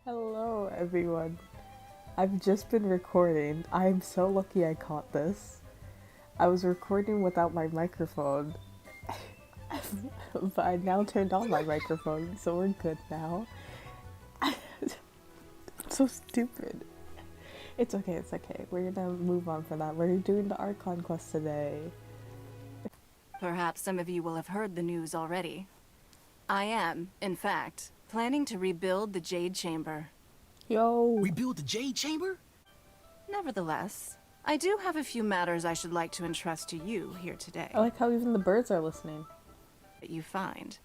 Hello, everyone. I've just been recording. I'm so lucky I caught this. I was recording without my microphone, but I now turned on my microphone, so we're good now. So stupid. It's okay, it's okay. We're gonna move on from that. We're doing the Archon quest today. Perhaps some of you will have heard the news already. I am, in fact, planning to rebuild the Jade Chamber. Yo! Rebuild the Jade Chamber? Nevertheless, I do have a few matters I should like to entrust to you here today. I like how even the birds are listening. That you find.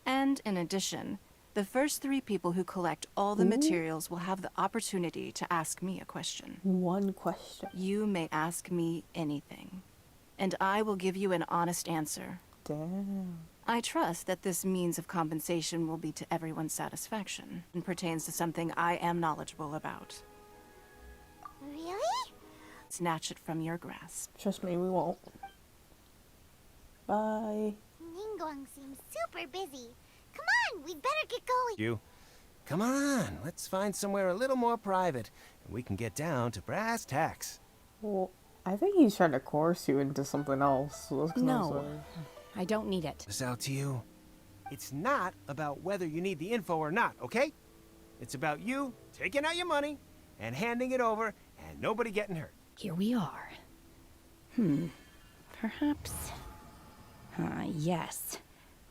And in addition, the first 3 people who collect all the materials will have the opportunity to ask me a question. One question. You may ask me anything, and I will give you an honest answer. Damn. I trust that this means of compensation will be to everyone's satisfaction and pertains to something I am knowledgeable about. Really? Snatch it from your grasp. Trust me, we won't. Bye. Ningguang seems super busy. Come on, we'd better get going. You. Come on, let's find somewhere a little more private, and we can get down to brass tacks. Well, I think he's trying to coerce you into something else. So let's No, I don't need it. This out to you. It's not about whether you need the info or not, okay? It's about you taking out your money and handing it over and nobody getting hurt. Here we are. Perhaps... yes.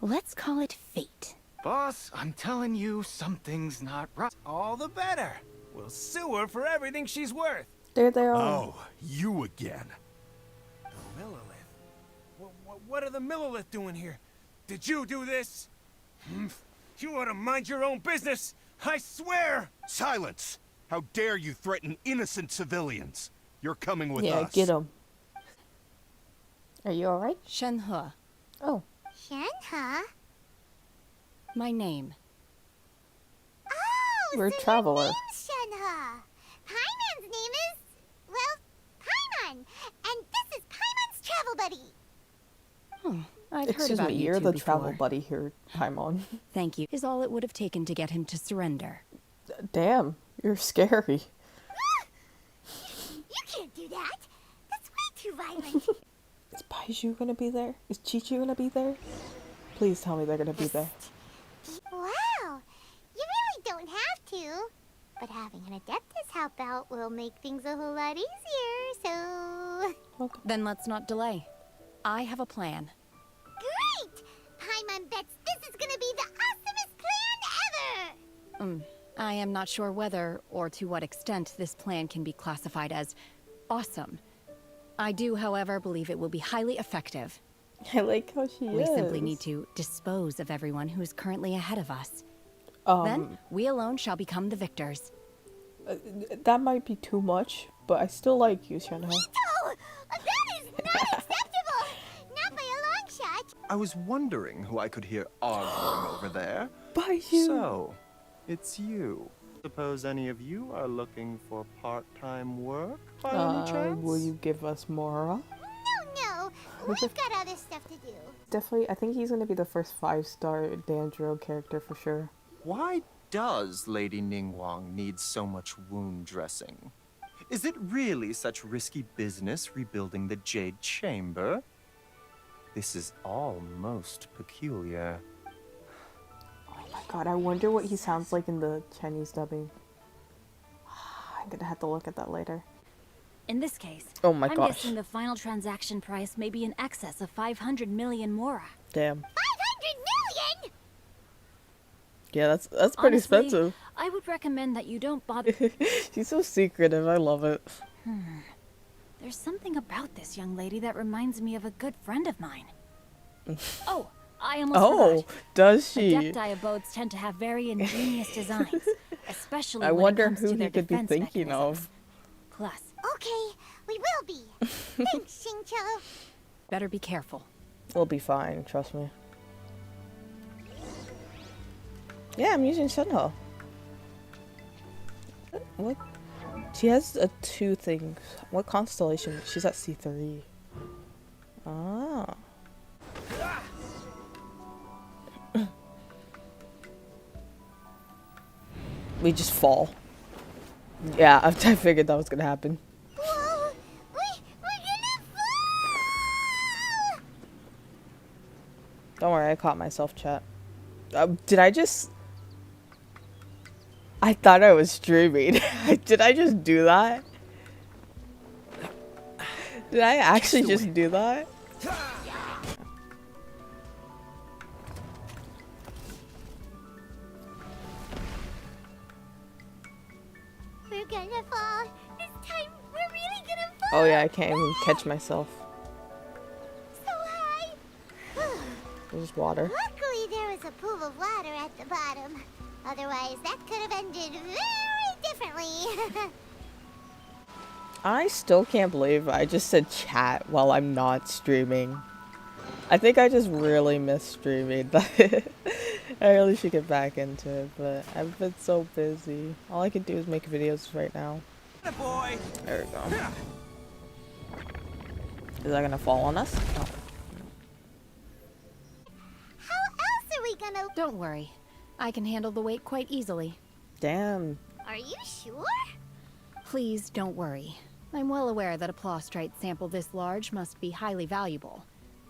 Let's call it fate. Boss, I'm telling you, something's not right. All the better. We'll sue her for everything she's worth. There they are. Oh, you again. The Millilith. What are the Millilith doing here? Did you do this? You ought to mind your own business. I swear. Silence! How dare you threaten innocent civilians? You're coming with Yeah, us. get him. Are you alright? Shenhe, Oh. Shen, huh? my name. Oh, We're a so traveler. your name's Shenhe. Paimon's name is, well, Paimon. And this is Paimon's travel buddy. Oh, I've heard Excuse about me, you you're two the before. travel buddy here, Paimon. Thank you. Is all it would have taken to get him to surrender. Damn, you're scary. You can't do that. That's way too violent. Is Baiju gonna be there? Is Chi-Chi gonna be there? Please tell me they're gonna be there. Wow, you really don't have to. But having an Adeptus help out will make things a whole lot easier, so... Okay. Then let's not delay. I have a plan. Great! Paimon bets this is gonna be the awesomest plan ever! I am not sure whether or to what extent this plan can be classified as awesome. I do, however, believe it will be highly effective. I like how she We is. simply need to dispose of everyone who is currently ahead of us. Um, Then, we alone shall become the victors. that might be too much, but I still like you, Shenhe. Oh, that is not acceptable! Not by a long shot! I was wondering who I could hear arguing over there. Baiju! So, it's you. Suppose any of you are looking for part-time work by any chance? Will you give us Mora? No, we've got other stuff to do. Definitely, I think he's gonna be the first 5-star Dandro character for sure. Why does Lady Ningguang need so much wound dressing? Is it really such risky business rebuilding the Jade Chamber? This is all most peculiar. Oh my god, I wonder what he sounds like in the Chinese dubbing. I'm gonna have to look at that later. In this case, Oh my I'm gosh. guessing the final transaction price may be in excess of 500 million mora. Damn. 500 million?! Yeah, that's pretty Honestly, expensive. I would recommend that you don't bother. She's so secretive, I love it. There's something about this young lady that reminds me of a good friend of mine. Oh, I almost Oh, forgot. does she? Adepti abodes tend to have very ingenious designs, especially I when wonder it comes who to he their could be defense thinking mechanisms. of. Plus, Okay, we will be. Thanks, Xingqiu. Better be careful. We'll be fine, trust me. Yeah, I'm using Shenhe. What? She has 2 things. What constellation? She's at C3. Ah. we just fall. Yeah, I figured that was gonna happen. Whoa! We're gonna fall! Don't worry, I caught myself, chat. Did I just... I thought I was streaming. Did I just do that? Did I actually just do that? We're gonna fall. This time, we're really gonna fall. Oh yeah, I can't even catch myself. So high. There's water. Luckily, there was a pool of water at the bottom. Otherwise, that could have ended very differently. I still can't believe I just said chat while I'm not streaming. I think I just really miss streaming. I really should get back into it, but I've been so busy. All I can do is make videos right now. Boy. There we go. Is that gonna fall on us? Oh. How else are we gonna... Don't worry. I can handle the weight quite easily. Damn. Are you sure? Please don't worry. I'm well aware that a plaustrite sample this large must be highly valuable.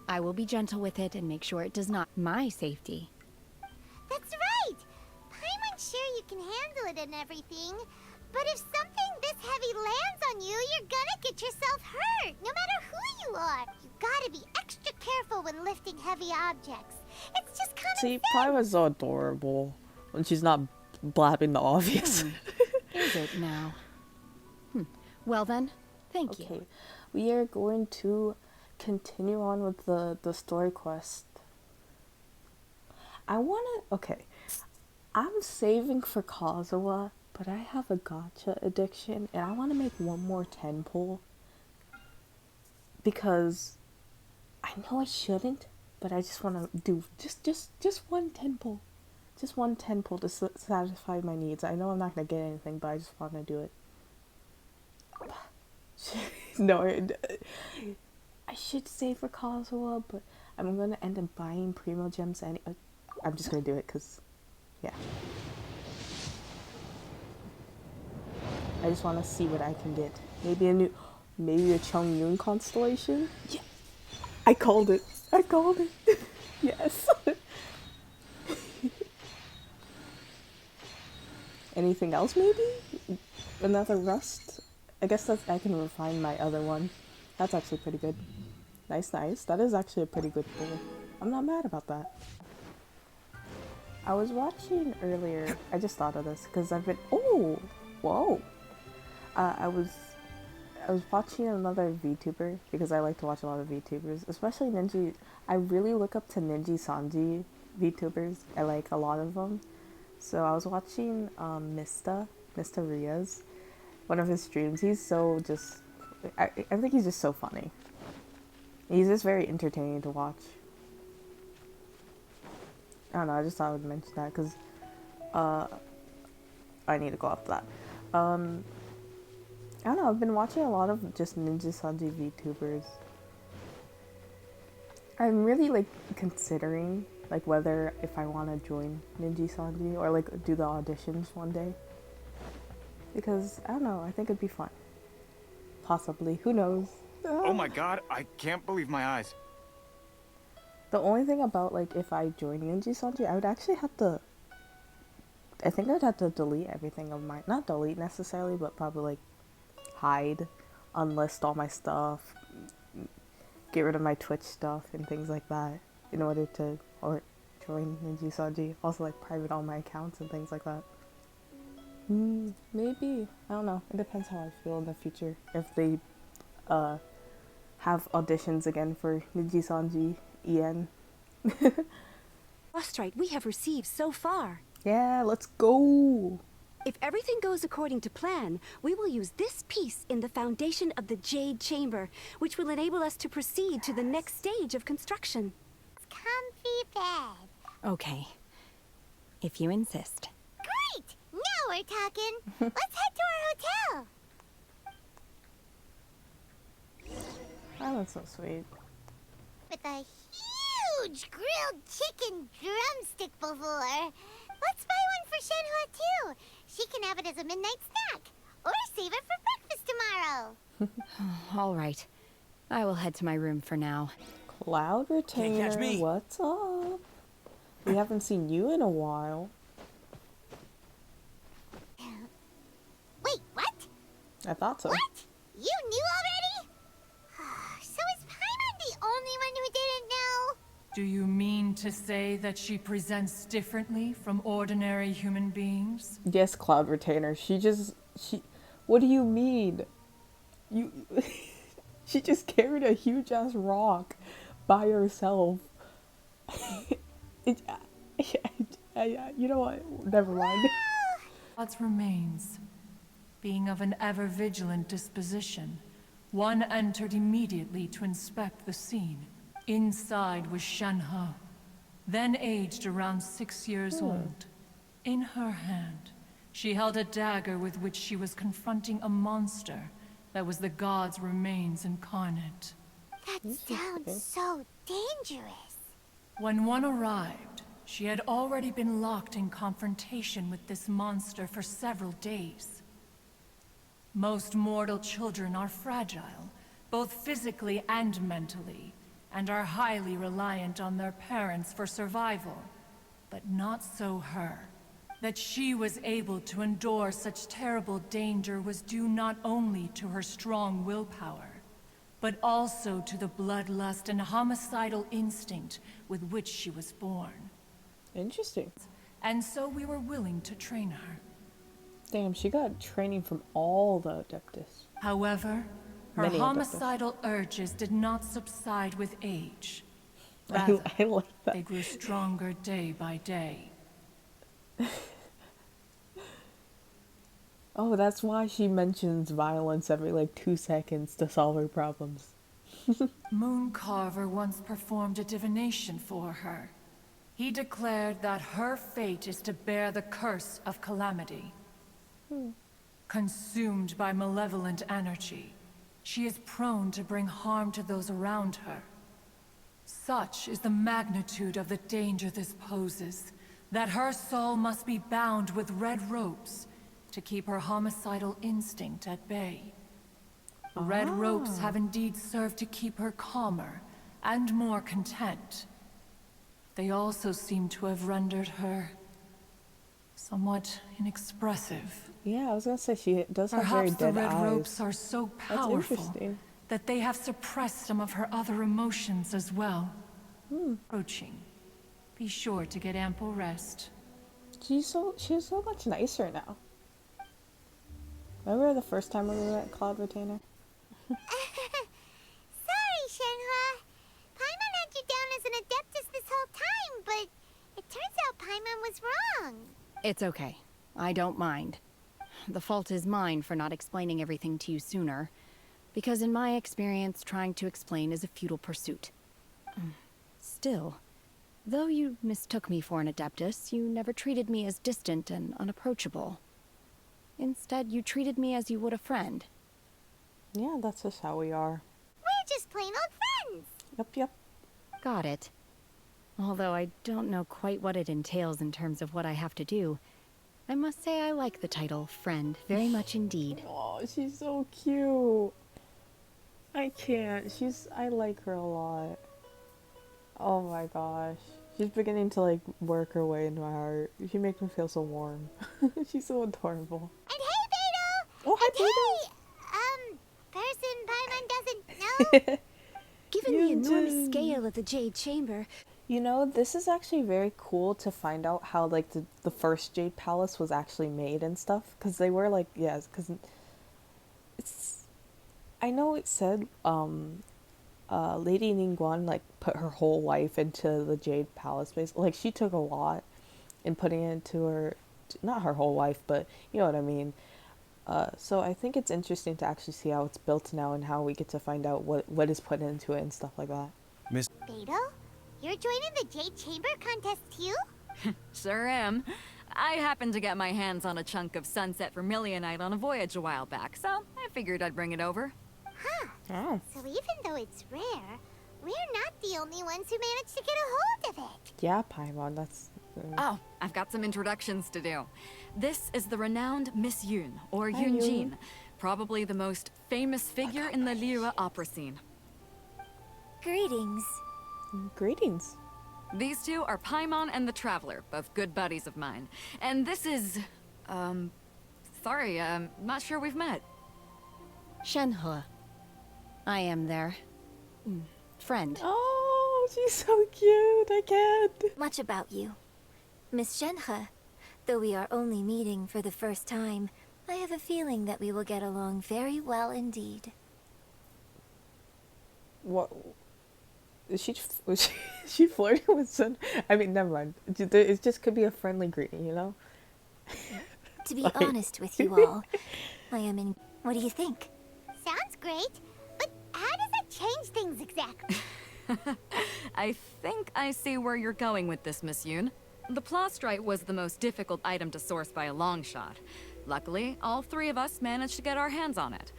I will be gentle with it and make sure it does not my safety. That's right! Paimon's sure you can handle it and everything, but if something this heavy lands on you, you're gonna get yourself hurt, no matter who you are. You gotta be extra careful when lifting heavy objects. It's just kind of See, Pai was so adorable when she's not blabbing the obvious. Is it now? Well then, thank you. Okay, we are going to continue on with the story quest. Okay, I'm saving for Kazuha, but I have a gacha addiction and I want to make one more 10 pull because I know I shouldn't, but I just want to do just one 10 pull. Just one 10 pull to satisfy my needs. I know I'm not going to get anything, but I just want to do it. No, I should save for Kazuha, but I'm going to end up buying Primo Gems and I'm just going to do it because, yeah. I just want to see what I can get. Maybe a Chongyun constellation? Yeah. I called it. Yes. Anything else maybe? Another rust? I guess I can refine my other one. That's actually pretty good. Nice. That is actually a pretty good pull. I'm not mad about that. I was watching earlier, I just thought of this because I've been, oh, whoa. I was watching another VTuber because I like to watch a lot of VTubers, especially Ninja. I really look up to Ninja Sanji VTubers. I like a lot of them. So I was watching Mr. Riaz, one of his streams. He's so just, I think he's just so funny. He's just very entertaining to watch. I don't know, I just thought I would mention that because I need to go after that. I don't know, I've been watching a lot of just Ninja Sanji VTubers. I'm really like considering like whether if I want to join Ninja Sanji or like do the auditions one day. Because, I don't know, I think it'd be fun. Possibly, who knows? Oh my god, I can't believe my eyes. The only thing about like if I join Ninja Sanji, I would actually have to, I think I'd have to delete everything of mine. Not delete necessarily, but probably like hide, unlist all my stuff, get rid of my Twitch stuff and things like that in order to, or join Ninja Sanji. Also like private all my accounts and things like that. Maybe. I don't know. It depends how I feel in the future. If they have auditions again for Ninja Sanji EN. Plaustrite we have received so far. Yeah, let's go! If everything goes according to plan, we will use this piece in the foundation of the Jade Chamber, which will enable us to proceed to the next stage of construction. Comfy bed. Okay. If you insist. Great! Now we're talking. Let's head to our hotel. Oh, that's so sweet. With a huge grilled chicken drumstick before. Let's buy one for Shenhua too. she can have it as a midnight snack. Or save it for breakfast tomorrow. All right. I will head to my room for now. Cloud Retainer, catch me. what's up? We haven't seen you in a while. Wait, what? I thought so. What? You knew already? So is Paimon the only one who didn't know? Do you mean to say that she presents differently from ordinary human beings? Yes, Cloud Retainer. What do you mean? She just carried a huge ass rock by herself. You know what? Never mind. God's remains, being of an ever-vigilant disposition, one entered immediately to inspect the scene. Inside was Shenhe, then aged around 6 years old. In her hand, she held a dagger with which she was confronting a monster that was the god's remains incarnate. That sounds so dangerous. When one arrived, she had already been locked in confrontation with this monster for several days. Most mortal children are fragile, both physically and mentally, and are highly reliant on their parents for survival. But not so her. That she was able to endure such terrible danger was due not only to her strong willpower, but also to the bloodlust and homicidal instinct with which she was born. Interesting. And so we were willing to train her. Damn, she got training from all the Adeptus. However, her Many Adeptus. homicidal urges did not subside with age. I Rather, like that. they grew stronger day by day. Oh, that's why she mentions violence every like 2 seconds to solve her problems. Mooncarver once performed a divination for her. He declared that her fate is to bear the curse of calamity. Consumed by malevolent energy, she is prone to bring harm to those around her. Such is the magnitude of the danger this poses, that her soul must be bound with red ropes to keep her homicidal instinct at bay. The red ropes have indeed served to keep her calmer and more content. They also seem to have rendered her somewhat inexpressive. Yeah, I was gonna say she does have very Perhaps the dead red eyes. ropes are so That's powerful interesting. that they have suppressed some of her other emotions as well. Approaching. Be sure to get ample rest. She's so much nicer now. Remember the first time we met Cloud Retainer? Sorry, Shenhe. Paimon had you down as an Adeptus this whole time, but it turns out Paimon was wrong. It's okay. I don't mind. The fault is mine for not explaining everything to you sooner, because in my experience, trying to explain is a futile pursuit. Still, though you mistook me for an Adeptus, you never treated me as distant and unapproachable. Instead, you treated me as you would a friend. Yeah, that's just how we are. We're just plain old friends. Yep. Got it. Although I don't know quite what it entails in terms of what I have to do, I must say I like the title, friend, very much indeed. Oh, she's so cute. I can't. I like her a lot. Oh my gosh. She's beginning to like work her way into my heart. She makes me feel so warm. She's so adorable. And hey, Beto! Oh, hi, And hey, person Paimon doesn't know? Given the enormous Yunjin. scale of the Jade Chamber, You know, this is actually very cool to find out how like the first Jade Palace was actually made and stuff. Because they were like, yeah, because it's... I know it said Lady Ningguang like put her whole life into the Jade Palace base. Like she took a lot in putting it into her, not her whole life, but you know what I mean. So I think it's interesting to actually see how it's built now and how we get to find out what is put into it and stuff like that. Beto, you're joining the Jade Chamber contest too? Sure am. I happened to get my hands on a chunk of sunset vermilionite on a voyage a while back, so I figured I'd bring it over. Huh. Oh. So even though it's rare, we're not the only ones who managed to get a hold of it. Yeah, Paimon, Oh, I've got some introductions to do. This is the renowned Miss Yun, or Hi, YUNJIN, Yun. probably the most famous figure in the Liyue opera scene. Greetings. Greetings. These two are Paimon and the Traveler, both good buddies of mine. And this is... sorry, not sure we've met. Shenhe. I am their friend. Oh, she's so cute. I can't. Much about you. Miss Shenhe, though we are only meeting for the first time, I have a feeling that we will get along very well indeed. What? Is she, was she flirting with Sun? I mean, never mind. It just could be a friendly greeting, you know? To be Like- honest with you all, I am in... What do you think? Sounds great, but how does it change things exactly? I think I see where you're going with this, Miss Yun. The plastrite was the most difficult item to source by a long shot. Luckily, all three of us managed to get our hands on it.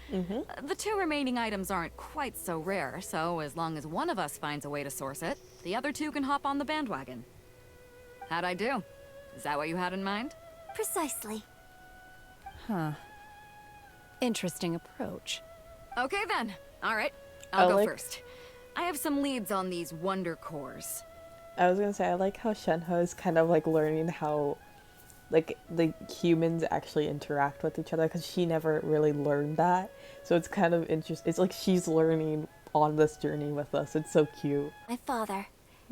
The two remaining items aren't quite so rare, so as long as one of us finds a way to source it, the other two can hop on the bandwagon. How'd I do? Is that what you had in mind? Precisely. Huh. Interesting approach. Okay then. All right. I'll I go like- first. I have some leads on these wonder cores. I was gonna say, I like how Shenhe is kind of like learning how, like, the humans actually interact with each other, because she never really learned that. So it's kind of interesting. It's like she's learning on this journey with us. It's so cute. My father.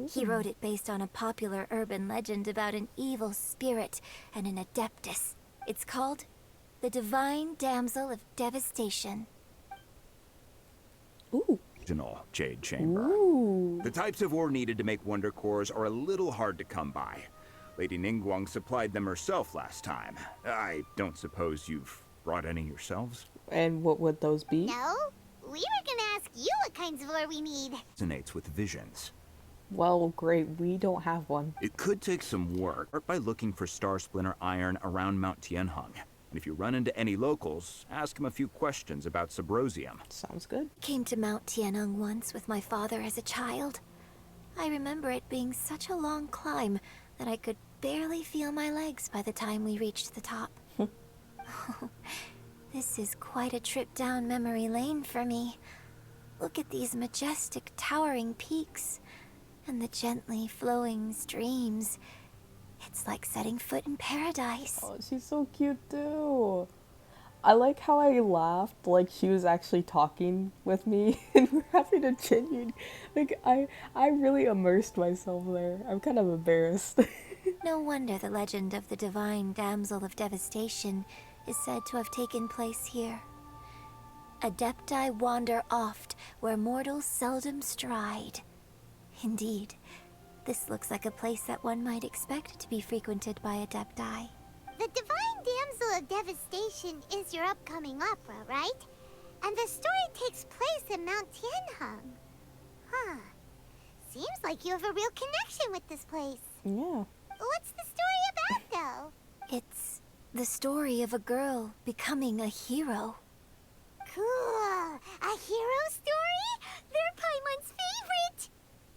He wrote it based on a popular urban legend about an evil spirit and an adeptus. It's called The Divine Damsel of Devastation. Ooh. Original Jade Chamber. Ooh. The types of ore needed to make wonder cores are a little hard to come by. Lady Ningguang supplied them herself last time. I don't suppose you've brought any yourselves? And what would those be? No, we were gonna ask you what kinds of ore we need. Resonates with visions. Well, great. We don't have one. It could take some work. Start by looking for star splinter iron around Mount Tianheng. And if you run into any locals, ask them a few questions about Subrosium. Sounds good. Came to Mount Tianheng once with my father as a child. I remember it being such a long climb that I could barely feel my legs by the time we reached the top. This is quite a trip down memory lane for me. Look at these majestic, towering peaks and the gently flowing streams. It's like setting foot in paradise. Oh, she's so cute too. I like how I laughed like she was actually talking with me and we're having a genuine, like, I really immersed myself there. I'm kind of embarrassed. No wonder the legend of the Divine Damsel of Devastation is said to have taken place here. Adepti wander oft where mortals seldom stride. Indeed, this looks like a place that one might expect to be frequented by Adepti. The Divine Damsel of Devastation is your upcoming opera, right? And the story takes place in Mount Tianheng. Huh. Seems like you have a real connection with this place. Yeah. What's the story about, though? It's the story of a girl becoming a hero. Cool! A hero story? They're Paimon's favorite!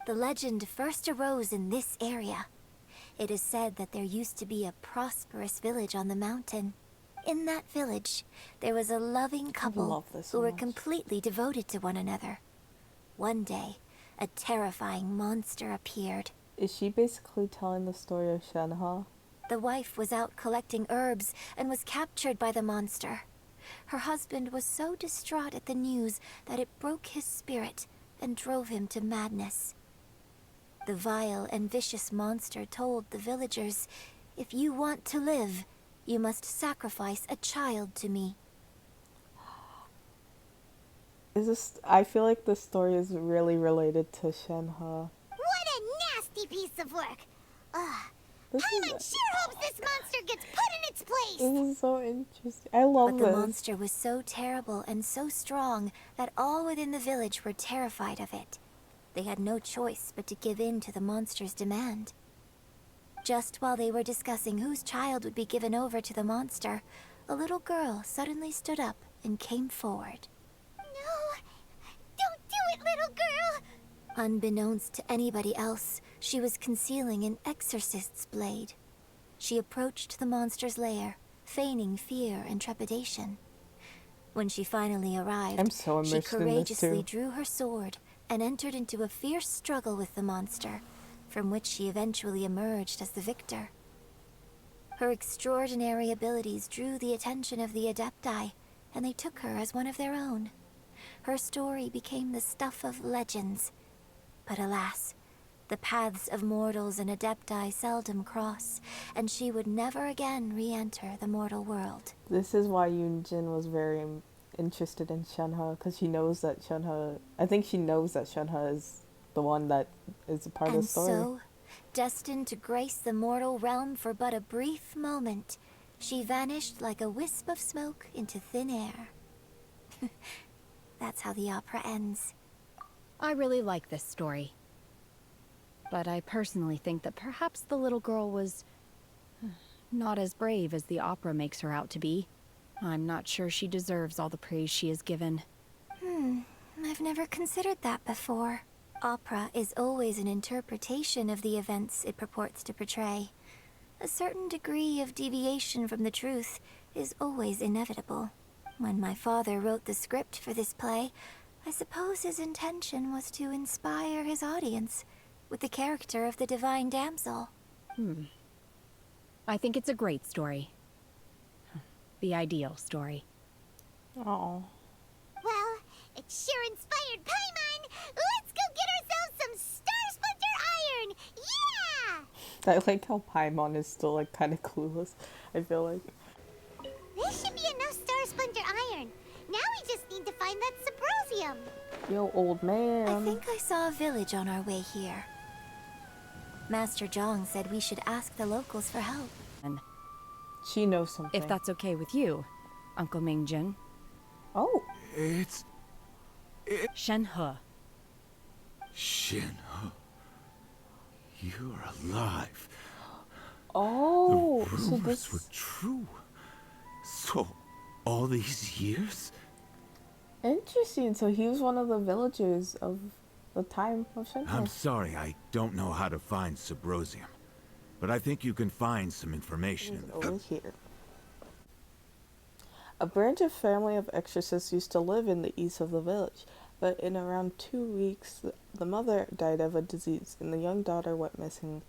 The legend first arose in this area. It is said that there used to be a prosperous village on the mountain. In that village, there was a loving couple love this so who were much. completely devoted to one another. One day, a terrifying monster appeared. Is she basically telling the story of Shenhe? The wife was out collecting herbs and was captured by the monster. Her husband was so distraught at the news that it broke his spirit and drove him to madness. The vile and vicious monster told the villagers, "If you want to live, you must sacrifice a child to me." Is this? I feel like this story is really related to Shenhe. What a nasty piece of work! Ugh. This Paimon is, sure hopes this monster gets put in its place! this is so interesting. I love But the this. monster was so terrible and so strong that all within the village were terrified of it. They had no choice but to give in to the monster's demand. Just while they were discussing whose child would be given over to the monster, a little girl suddenly stood up and came forward. No! Don't do it, little girl! Unbeknownst to anybody else, she was concealing an exorcist's blade. She approached the monster's lair, feigning fear and trepidation. When she finally arrived, I'm so she immersed in this courageously too. drew her sword and entered into a fierce struggle with the monster, from which she eventually emerged as the victor. Her extraordinary abilities drew the attention of the Adepti, and they took her as one of their own. Her story became the stuff of legends. But alas, the paths of mortals and Adepti seldom cross, and she would never again re-enter the mortal world. This is why Yunjin was very interested in Shenhe, because she knows that Shenhe... I think she knows that Shenhe is the one that is a part of the story. And so, destined to grace the mortal realm for but a brief moment, she vanished like a wisp of smoke into thin air. That's how the opera ends. I really like this story. But I personally think that perhaps the little girl was not as brave as the opera makes her out to be. I'm not sure she deserves all the praise she is given. I've never considered that before. Opera is always an interpretation of the events it purports to portray. A certain degree of deviation from the truth is always inevitable. When my father wrote the script for this play, I suppose his intention was to inspire his audience with the character of the divine damsel. I think it's a great story. The ideal story. Oh. Well, it sure inspired Paimon! Let's go get ourselves some Star Splinter Iron! Yeah! I like how Paimon is still like kind of clueless. I feel like. This should be enough Star Splinter Iron. Now we just need to find that Subrosium. Yo, old man. I think I saw a village on our way here. Master Zhang said we should ask the locals for help. And she knows something. if that's okay with you, Uncle Mingjin. Oh. It's... Shenhe. Shenhe. You're alive. Oh, the so rumors this... were true. So, all these years? Interesting. So he was one of the villagers of the time of Shenhe. I'm sorry, I don't know how to find Subrosium. But I think you can find some information in the over here. A branch of family of exorcists used to live in the east of the village, but in around 2 weeks, the mother died of a disease, and the young daughter went missing.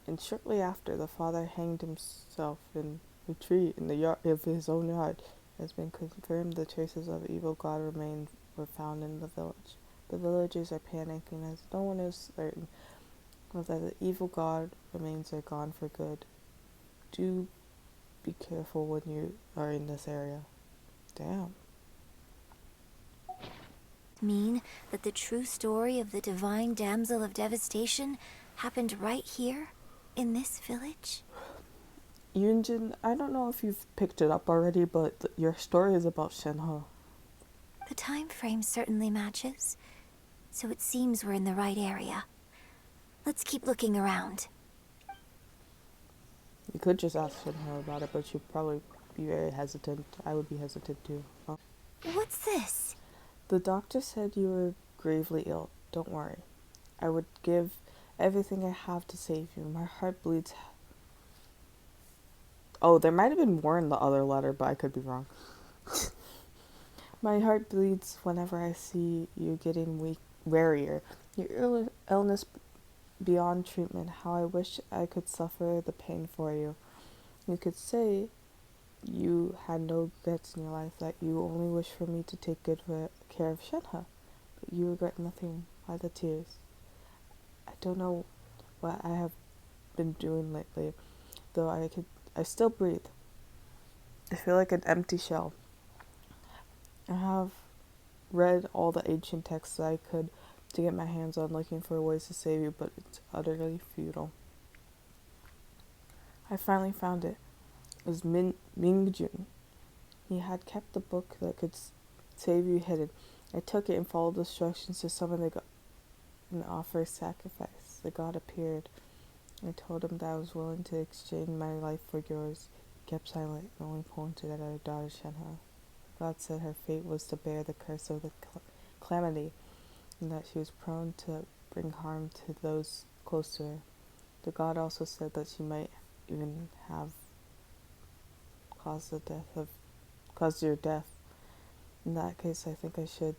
And shortly after, the father hanged himself in a tree in the yard of his own yard. It has been confirmed the traces of evil god remains were found in the village. The villagers are panicking as no one is certain whether the evil god remains are gone for good. Do be careful when you are in this area. Damn. Mean that the true story of the divine damsel of devastation happened right here in this village? Yunjin, I don't know if you've picked it up already, but your story is about Shenhe. The time frame certainly matches, so it seems we're in the right area. Let's keep looking around. You could just ask Shenhe about it, but you'd probably be very hesitant. I would be hesitant too. Oh. What's this? The doctor said you were gravely ill. Don't worry. I would give everything I have to save you. My heart bleeds. Oh, there might have been more in the other letter, but I could be wrong. My heart bleeds whenever I see you getting wearier. Your illness beyond treatment. How I wish I could suffer the pain for you. You could say you had no regrets in your life, that you only wish for me to take good care of Shenhe, but you regret nothing by the tears. I don't know what I have been doing lately, though I still breathe. I feel like an empty shell. I have read all the ancient texts that I could to get my hands on, looking for ways to save you, but it's utterly futile. I finally found it. It was Mingjun. He had kept the book that could save you hidden. I took it and followed the instructions to summon the god and offer sacrifice. The god appeared. I told him that I was willing to exchange my life for yours. He kept silent and only pointed at our daughter Shenhe. God said her fate was to bear the curse of the calamity, and that she was prone to bring harm to those close to her. The god also said that she might even have caused your death. In that case, I think I should.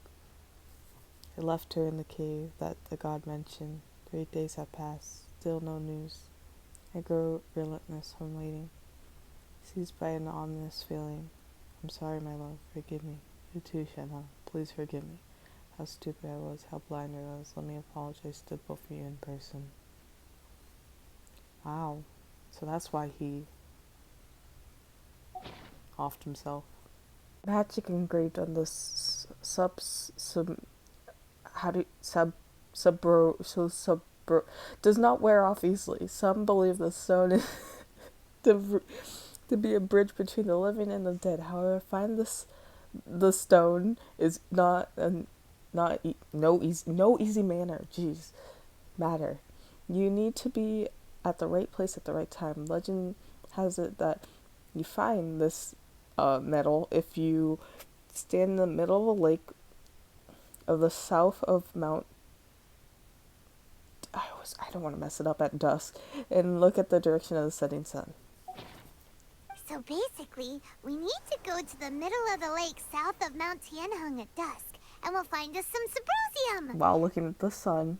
I left her in the cave that the god mentioned. 3 days have passed. Still no news. I grow relentless from waiting, seized by an ominous feeling. I'm sorry, my love. Forgive me. You too, Shenhe. Please forgive me. How stupid I was. How blind I was. Let me apologize to both of you in person. Wow. So that's why he offed himself. Magic engraved on the does not wear off easily. Some believe the stone is to be a bridge between the living and the dead. However, the stone is no easy matter. You need to be at the right place at the right time. Legend has it that you find this metal if you stand in the middle of a lake of the south of Mount. I don't want to mess it up at dusk, and look at the direction of the setting sun. So basically, we need to go to the middle of the lake south of Mount Tianheng at dusk, and we'll find us some Subrosium! While looking at the sun.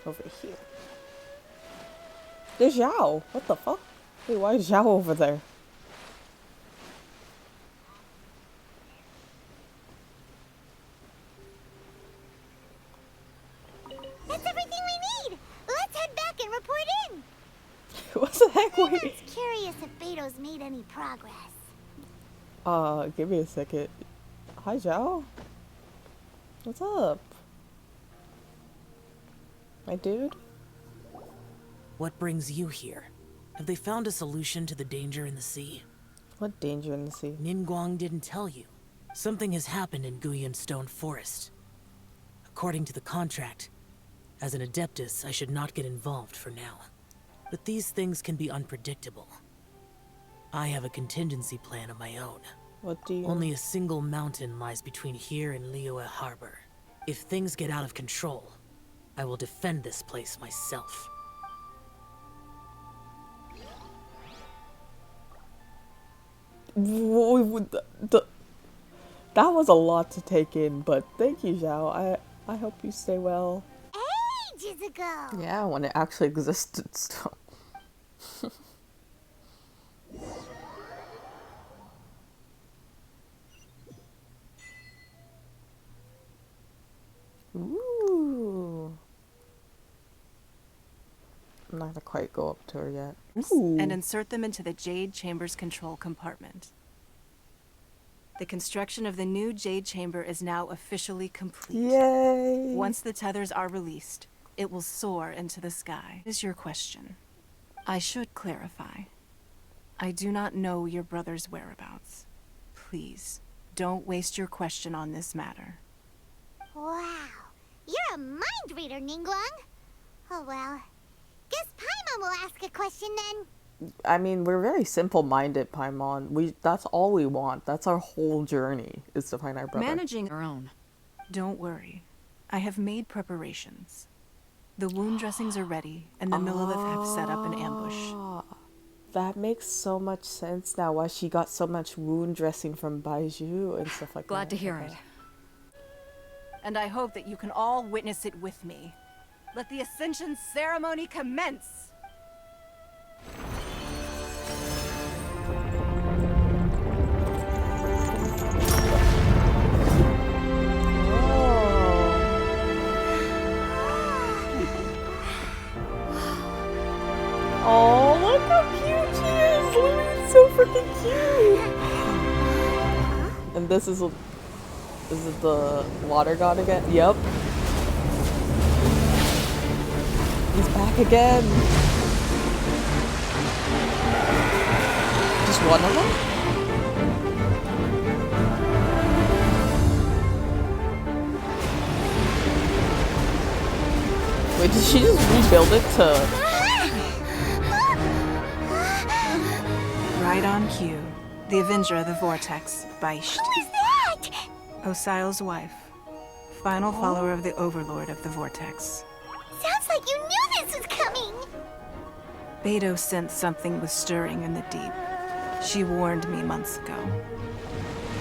Over here. There's Zhao. What the fuck? Wait, why is Zhao over there? That's everything we need! Let's head back and report in! What the heck? I'm just curious if Beto's made any progress. Give me a second. Hi, Zhao. What's up? My dude? What brings you here? Have they found a solution to the danger in the sea? What danger in the sea? Ningguang didn't tell you. Something has happened in Guyun Stone Forest. According to the contract, as an Adeptus, I should not get involved for now. But these things can be unpredictable. I have a contingency plan of my own. What do you... Only a single mountain lies between here and Liyue Harbor. If things get out of control, I will defend this place myself. That was a lot to take in, but thank you, Zhao. I hope you stay well. Ages ago! Yeah, when it actually existed still. Ooh. I'm not gonna quite go up to her yet. Ooh. And insert them into the Jade Chamber's control compartment. The construction of the new Jade Chamber is now officially complete. Yay! Once the tethers are released, it will soar into the sky. Is your question? I should clarify. I do not know your brother's whereabouts. Please, don't waste your question on this matter. Wow, you're a mind reader, Ningguang. Oh well, guess Paimon will ask a question then. I mean, we're very simple-minded, Paimon. That's all we want. That's our whole journey, is to find our brother. Managing our own. Don't worry. I have made preparations. The wound dressings are ready, and the Millelith have set up an ambush. That makes so much sense now, why she got so much wound dressing from Baizhu and stuff like that. Glad to hear it. And I hope that you can all witness it with me. Let the Ascension ceremony commence! Oh, look how cute she is! Louie's so freaking cute! And this is the water god again? Yep. He's back again! Just one of them? Did she just rebuild it to... Right on cue. The Avenger of the Vortex, Beisht. Who is that? Osial's wife. Final follower of the Overlord of the Vortex. Sounds like you knew this was coming. Beidou sensed something was stirring in the deep. She warned me months ago.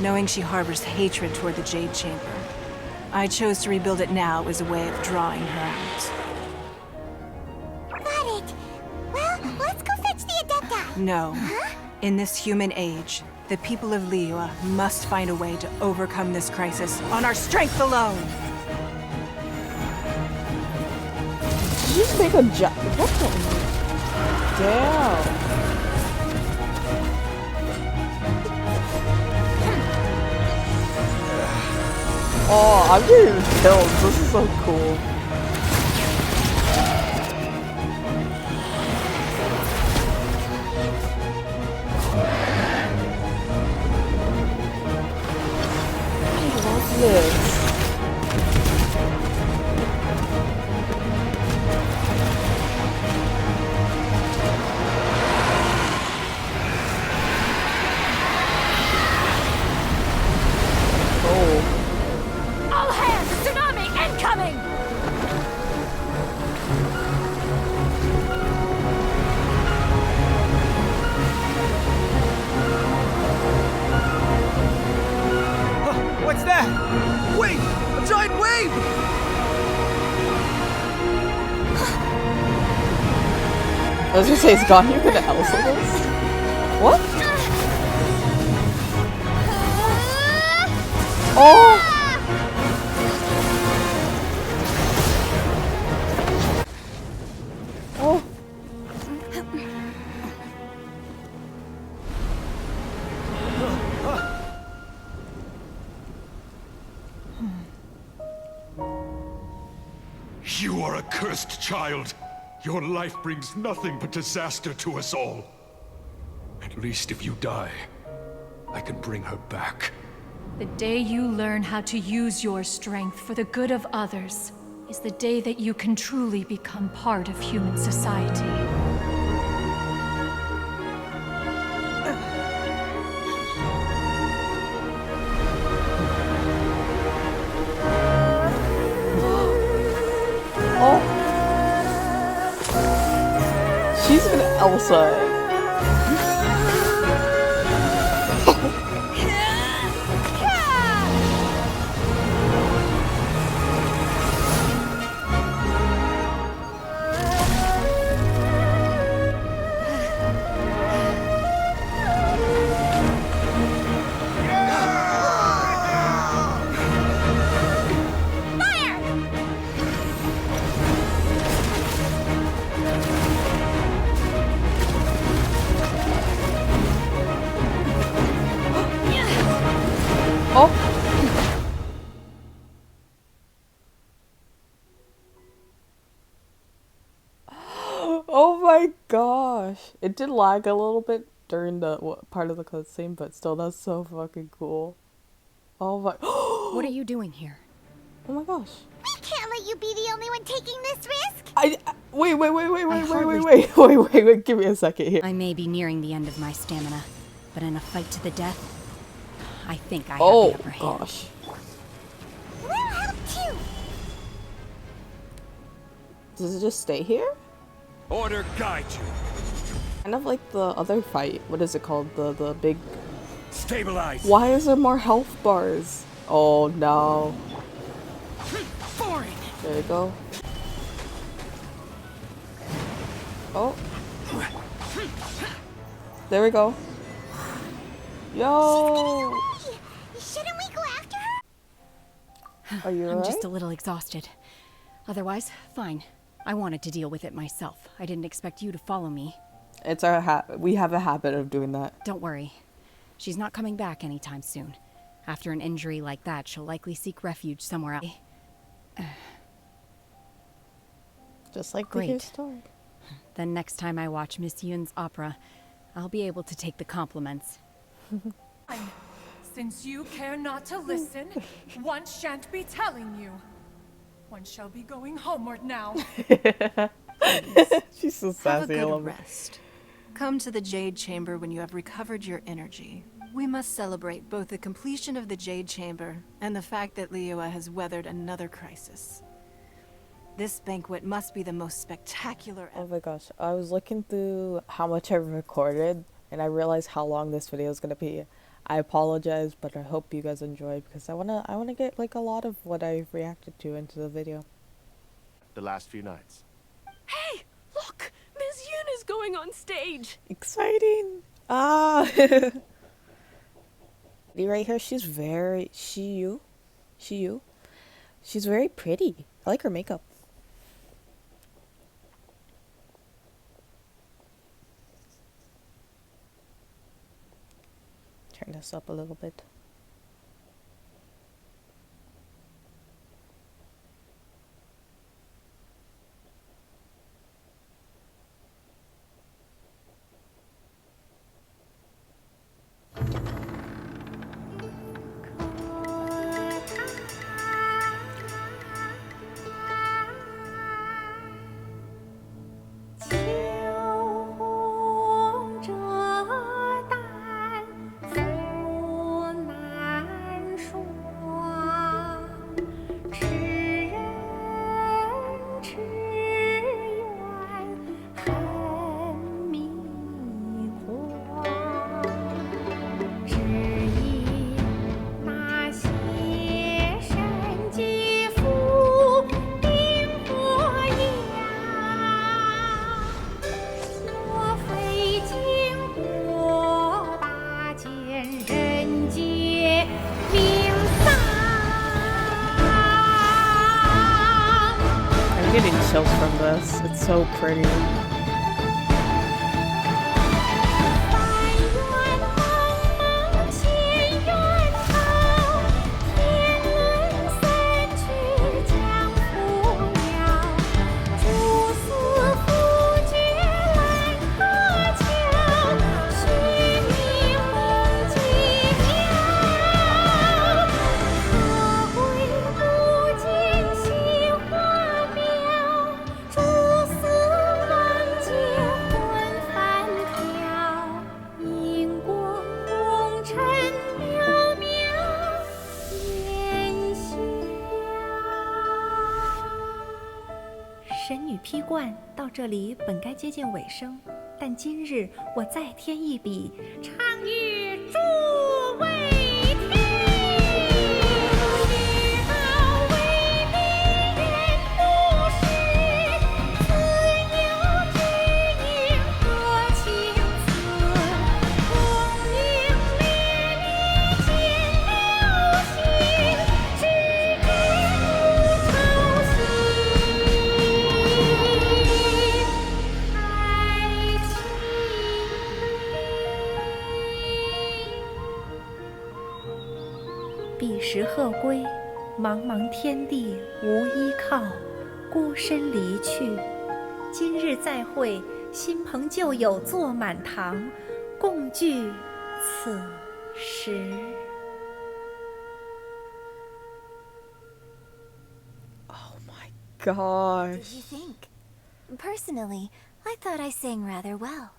Knowing she harbors hatred toward the Jade Chamber, I chose to rebuild it now as a way of drawing her out. Got it. Well, let's go fetch the Adepti. No. Huh? In this human age, the people of Liyue must find a way to overcome this crisis on our strength alone! Did you just make a jump? What the? Damn. Oh, I'm getting killed. This is so cool. This. Oh. All hands! Tsunami incoming! What's that? Wait! A giant wave! I was gonna say it's gone. You're gonna Elsa this? What? Oh! Oh! You are a cursed child. Your life brings nothing but disaster to us all. At least if you die, I can bring her back. The day you learn how to use your strength for the good of others is the day that you can truly become part of human society. Oh! She's gonna Elsa it. Oh! Oh my gosh! It did lag a little bit during the part of the cutscene, but still, that's so fucking cool. Oh my! What are you doing here? Oh my gosh! We can't let you be the only one taking this risk. Wait! Give me a second here. I may be nearing the end of my stamina, but in a fight to the death, I think I have the upper hand. Gosh! We'll help too. Does it just stay here? Order guide you. Kind of like the other fight. What is it called? The big... Stabilize. Why is there more health bars? Oh no. There you go. Oh. There we go. Yo! Shouldn't we go after her? Are you I'm alright? just a little exhausted. Otherwise, fine. I wanted to deal with it myself. I didn't expect you to follow me. It's our we have a habit of doing that. Don't worry. She's not coming back anytime soon. After an injury like that, she'll likely seek refuge somewhere else. Just like Great. the story. Then next time I watch Miss Yun's opera, I'll be able to take the compliments. Since you care not to listen, one shan't be telling you. One shall be going homeward now. She's so Have a sassy. I good love it. rest. Come to the Jade Chamber when you have recovered your energy. We must celebrate both the completion of the Jade Chamber and the fact that Liyue has weathered another crisis. This banquet must be the most spectacular Oh my gosh, I was looking through how much I've recorded and I realized how long this video is gonna be. I apologize, but I hope you guys enjoyed because I wanna get like a lot of what I've reacted to into the video. The last few nights. Hey, look! Ms. Yun is going on stage! Exciting! Ah! Right here, she's very She's very pretty. I like her makeup. Turn this up a little bit. I'm getting chills from this. It's so pretty.神女劈冠到这里本该接近尾声，但今日我再添一笔，唱与诸位听。知道为民人不是，自有知音和情思，功名烈烈见了心，只知无愁心。彼时鹤归，茫茫天地无依靠，孤身离去。今日再会，新朋旧友坐满堂，共聚此时。Gosh. What did you think? Personally, I thought I sang rather well.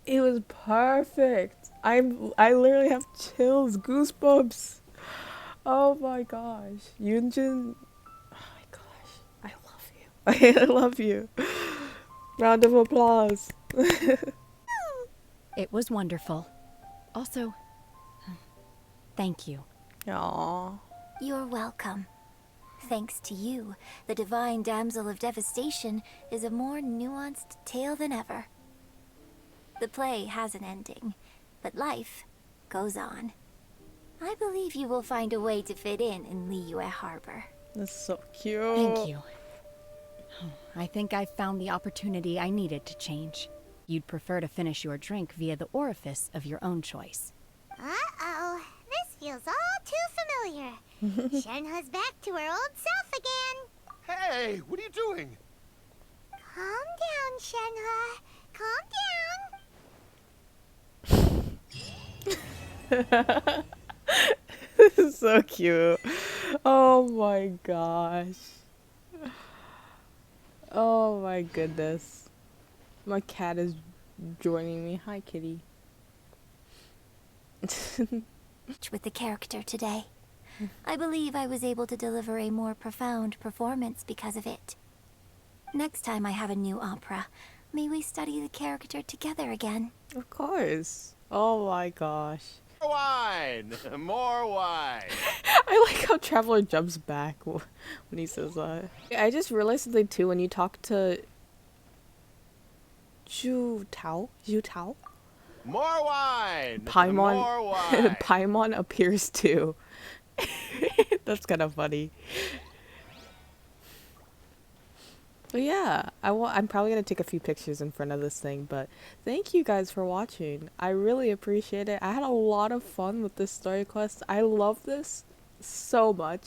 It was perfect. I literally have chills, goosebumps. Oh my gosh. YUNJIN. Oh my gosh. I love you. I love you. Round of applause. It was wonderful. Also, thank you. Aww. You're welcome. Thanks to you, the Divine Damsel of Devastation is a more nuanced tale than ever. The play has an ending, but life goes on. I believe you will find a way to fit in Liyue Harbor. That's so cute. Thank you. I think I've found the opportunity I needed to change. You'd prefer to finish your drink via the orifice of your own choice. Uh-oh, this feels all too familiar. Shenhe's back to her old self again. Hey, what are you doing? Calm down, Shenhe. Calm down. This is so cute. Oh my gosh. Oh my goodness. My cat is joining me. Hi, kitty. With the character today. I believe I was able to deliver a more profound performance because of it. Next time I have a new opera, may we study the character together again? Of course. Oh my gosh. More wine! More wine! I like how Traveler jumps back when he says that. I just realized something too when you talk to Zhu Tao. More wine! Paimon, More wine! Paimon appears too. That's kind of funny. But yeah, I'm probably gonna take a few pictures in front of this thing, but thank you guys for watching. I really appreciate it. I had a lot of fun with this story quest. I love this so much.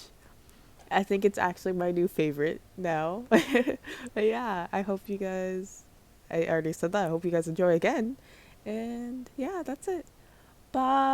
I think it's actually my new favorite now. But yeah, I hope you guys, I already said that, I hope you guys enjoy again. And yeah, that's it. Bye.